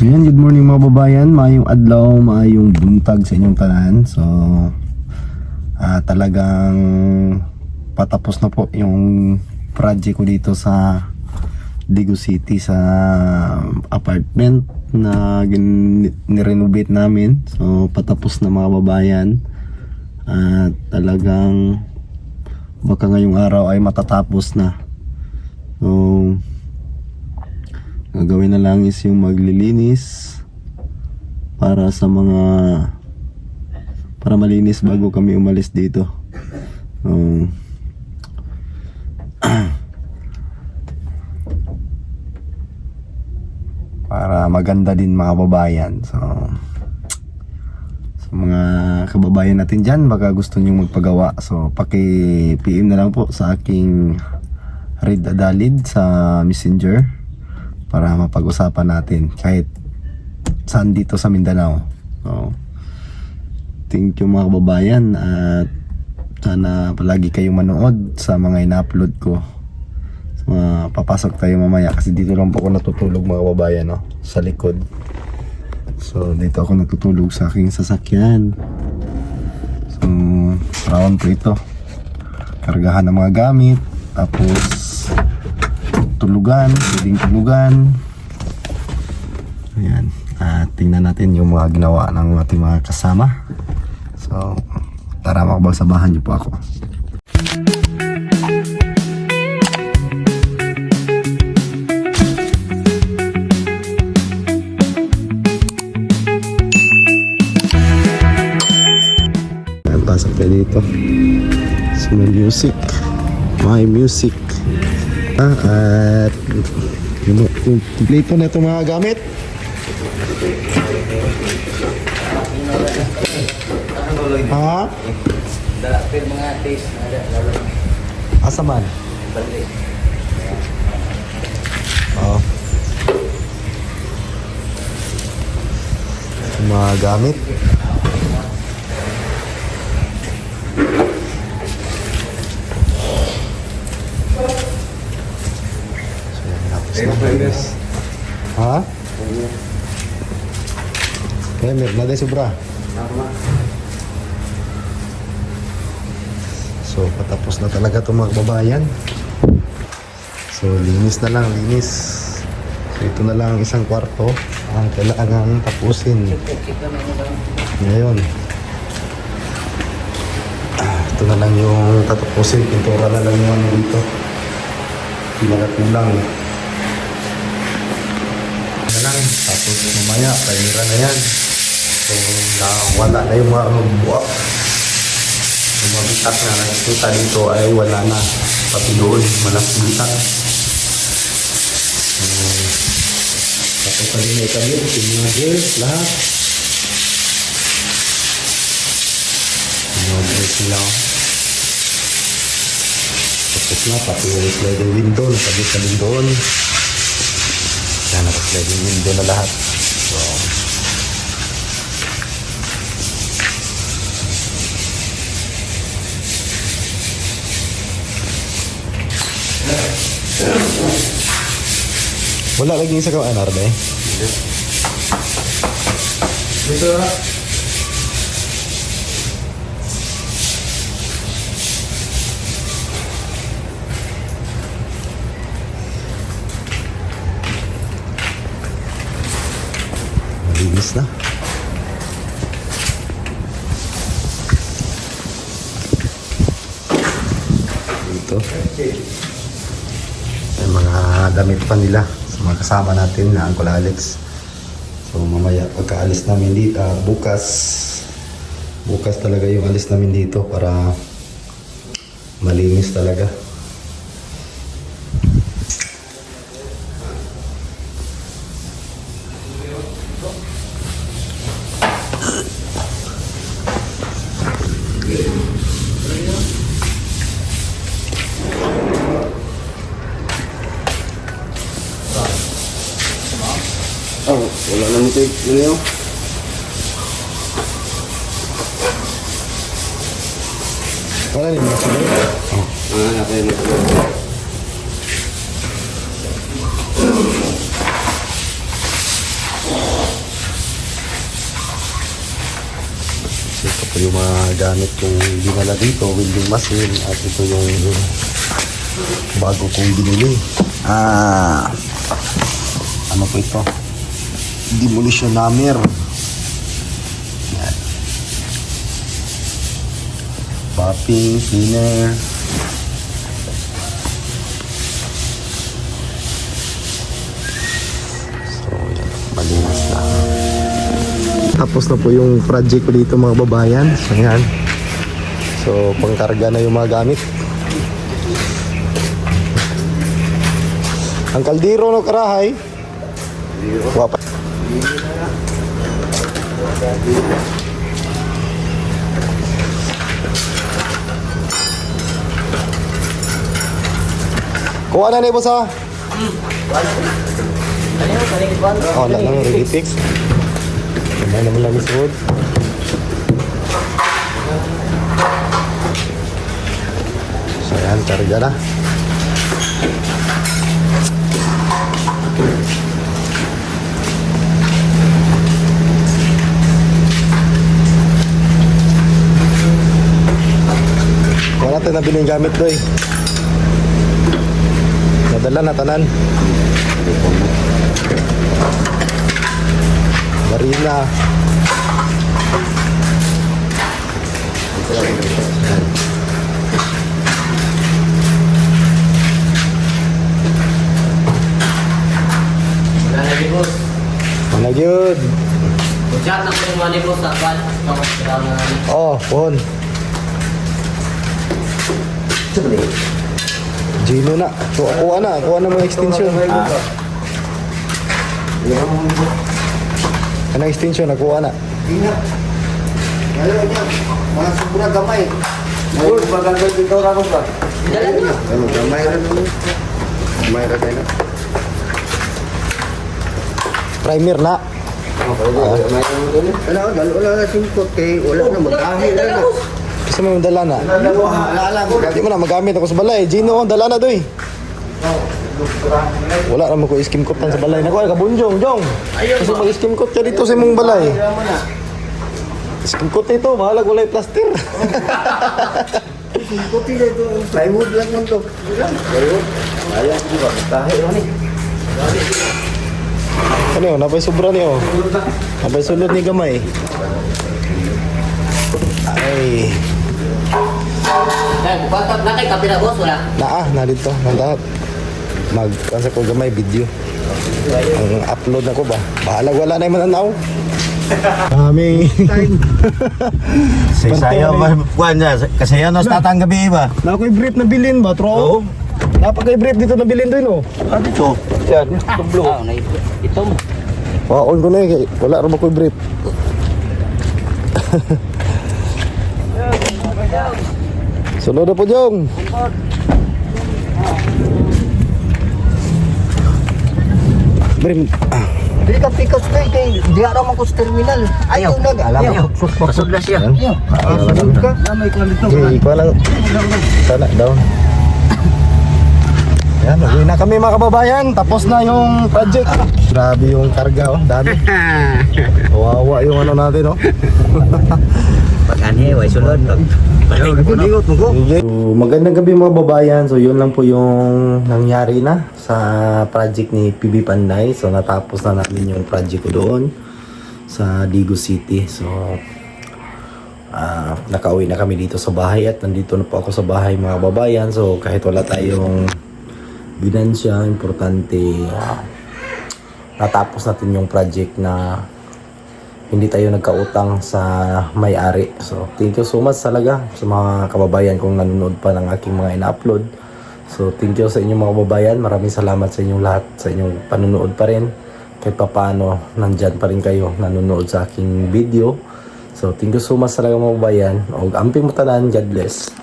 So yan, good morning mga babayan, maayong adlaw, maayong buntag sa inyong tanan. So talagang patapos na po yung project ko dito sa Digo City sa apartment na nirenovate namin. So patapos na mga babayan, at talagang baka ngayong araw ay matatapos na. So gagawin na lang is yung maglilinis para malinis bago kami umalis dito. Para maganda din mga babayan. So sa mga kababayan natin dyan, baka gusto nyo magpagawa, so paki-PM na lang po sa aking Red Adalid sa Messenger para mapag-usapan natin kahit saan dito sa Mindanao. So thank you mga kababayan, at sana palagi kayong manood sa mga ina-upload ko. So, papasok tayo mamaya kasi dito lang po ako natutulog mga kababayan, no? Sa likod. So dito ako natutulog sa aking sasakyan. So round po ito, kargahan ng mga gamit, tapos tulugan, pwedeng tulugan. Ayan. Tingnan natin yung mga ginawa ng ating mga kasama. So tara, makabagsabahan niyo po ako. Ayan, pasok tayo dito. So may music. My music. At yung kompleto na itong mga gamit. Ha? Dalapin mga taste na Asa man? balik. Oo. Mga gamit. Ha? Premier, naday sobra. So patapos na talaga itong mga kababayan. So linis na lang, linis. So ito na lang ang isang kwarto ang kailangan tapusin ngayon. Ito na lang yung tatapusin. Pintura na lang yung ano dito. Pinagakulang na lang, tapos mamaya paira na yan. So wala na yung mga buwak, yung mga bitak na nakikita dito ay wala na, pati doon malaking bitak. Tapos na din na ikabit yung mga grills lahat, yung mga grills nila. Tapos na, pati yung sliding window nakabit na din doon. Yan, naka-sliding window na lahat. So wala lagi sa kawan, Arde. Dito na. Malinis na. Dito. May mga damit pa nila sa mga kasama natin na Uncle Alex. So mamaya pagkaalis namin dito, bukas talaga yung alis namin dito para malinis talaga. Wala na nito yun. Wala rin mo sila. Natin na. yung mga gamit kong dinala dito, welding machine, at ito yung bago kong binili. Ano po ito? Demolition hammer. Yan. Popping, cleaner. So, yan. Malinis na. Tapos na po yung project ko dito mga babayan. So, yan. So, pangkarga na yung mga gamit. Ang kaldero no karahay. Wapa. Kuha na ni boss ha? Oh, wala nang ready fix. Kamay naman lang isod. So yan, karga na. Kuha natin na biling gamit doy. Nadala na tanan. Marina. Wala lagi, boss. Ano yun? Chat na ko yung money, boss. Takpan. Oh, phone. Gino na. Kuha na mga extension. Ano extension? Nakuha na. Ingat. Ngayon niya, mga sobra gamay. Boss, magandang dito na, boss. Dala na. Ano, gamay rin mo. Gamay rin kayo na. Primer na. Ano, wala na singkot kay wala na mag-ahil na na. Kasi may dala na. Wala mo. Hindi mo na magamit ako sa balay. Gino, dala na doy. Wala naman ko iskim coat sa balay. Naku, ay kabunjong, Jong. Kasi mag-iskim coat ka dito sa imong balay. Iskim coat ito, mahalag walay plaster. Singkot nila ito. Plywood lang mo ito. Plywood. Ayaw ko ba? Kahit ano Ano yun? Napay sobra niyo. Napay sulod ni gamay. Ay. Bukatap na kay kapila, boss. Wala. Na dito. Nandahat. Mag-ansa ko gamay video. Ang upload na ko ba? Bahalag wala na yung mananaw. Kami. Saya buwan niya. Kasi yan, tatang gabi ba? Na ako'y brief na bilin ba, tro? Oo. Napakay brief dito na bilin doon, no? Ah, dito. Yan. Ah, ito mo. Waon ko na eh. Wala rin ako'y brief. Sunod na po, Jong. Brief. Hindi ka pikas kay di araw man ko sa terminal. Ayaw na. Alam mo. Pasod na siya. Sunod ka. May kwan dito. Okay, ikaw lang. Sana, down. Yan, uwi na kami mga kababayan. Tapos na yung project. Grabe yung karga, oh. Dami. Kawawa yung ano natin, oh. Pag-ani, way sulod. Ligot mo ko. So, magandang gabi mga babayan. So, yun lang po yung nangyari na sa project ni PB Panday. So, natapos na namin yung project ko doon sa Digo City. So, nakauwi na kami dito sa bahay at nandito na po ako sa bahay mga babayan. So, kahit wala tayong ginansya, importante natapos natin yung project na hindi tayo nagkautang sa may-ari. So, thank you so much talaga sa mga kababayan kung nanonood pa ng aking mga ina-upload. So, thank you sa inyong mga kababayan. Maraming salamat sa inyong lahat, sa inyong panonood pa rin. Kahit pa paano, nandyan pa rin kayo nanonood sa aking video. So, thank you so much talaga mga kababayan. O, amping mo tanan, God bless.